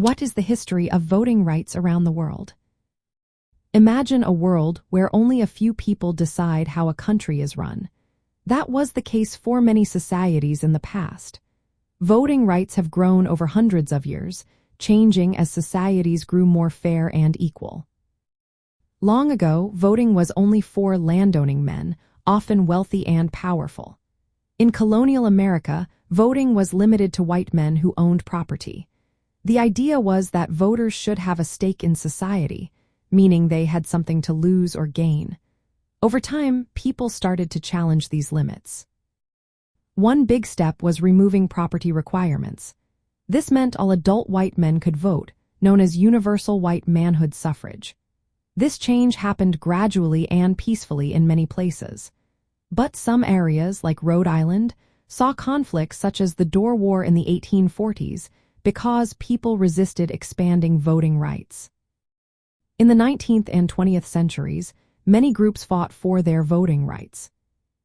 What is the history of voting rights around the world? Imagine a world where only a few people decide how a country is run. That was the case for many societies in the past. Voting rights have grown over hundreds of years, changing as societies grew more fair and equal. Long ago, voting was only for landowning men, often wealthy and powerful. In colonial America, voting was limited to white men who owned property. The idea was that voters should have a stake in society, meaning they had something to lose or gain. Over time, people started to challenge these limits. One big step was removing property requirements. This meant all adult white men could vote, known as universal white manhood suffrage. This change happened gradually and peacefully in many places. But some areas, like Rhode Island, saw conflicts such as the Dorr War in the 1840s because people resisted expanding voting rights. In the 19th and 20th centuries, many groups fought for their voting rights.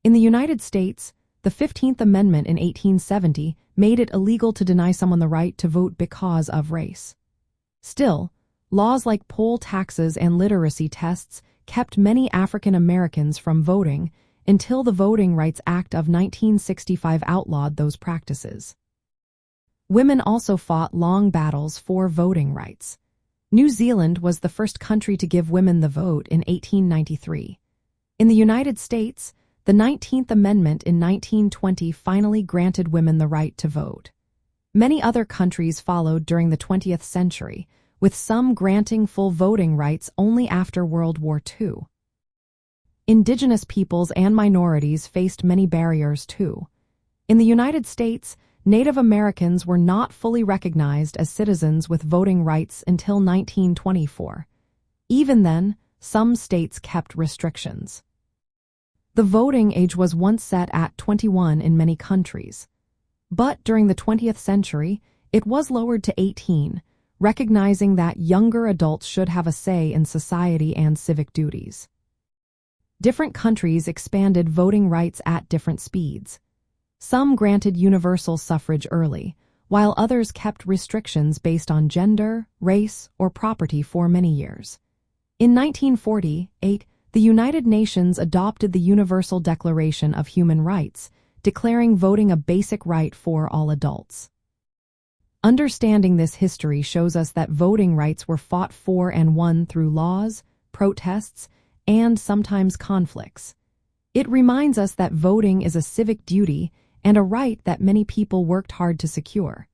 In the United States, the 15th Amendment in 1870 made it illegal to deny someone the right to vote because of race. Still, laws like poll taxes and literacy tests kept many African Americans from voting until the Voting Rights Act of 1965 outlawed those practices. Women also fought long battles for voting rights. New Zealand was the first country to give women the vote in 1893. In the United States, the 19th Amendment in 1920 finally granted women the right to vote. Many other countries followed during the 20th century, with some granting full voting rights only after World War II. Indigenous peoples and minorities faced many barriers too. In the United States, Native Americans were not fully recognized as citizens with voting rights until 1924. Even then, some states kept restrictions. The voting age was once set at 21 in many countries. But during the 20th century, it was lowered to 18, recognizing that younger adults should have a say in society and civic duties. Different countries expanded voting rights at different speeds. Some granted universal suffrage early, while others kept restrictions based on gender, race, or property for many years. In 1948, the United Nations adopted the Universal Declaration of Human Rights, declaring voting a basic right for all adults. Understanding this history shows us that voting rights were fought for and won through laws, protests, and sometimes conflicts. It reminds us that voting is a civic duty and a right that many people worked hard to secure.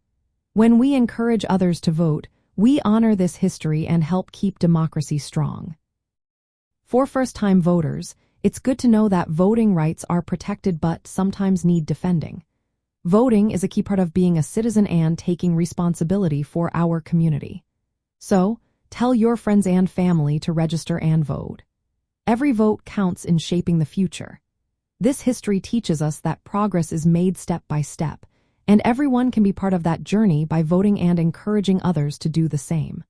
When we encourage others to vote, we honor this history and help keep democracy strong. For first-time voters, it's good to know that voting rights are protected but sometimes need defending. Voting is a key part of being a citizen and taking responsibility for our community. So, tell your friends and family to register and vote. Every vote counts in shaping the future. This history teaches us that progress is made step by step, and everyone can be part of that journey by voting and encouraging others to do the same.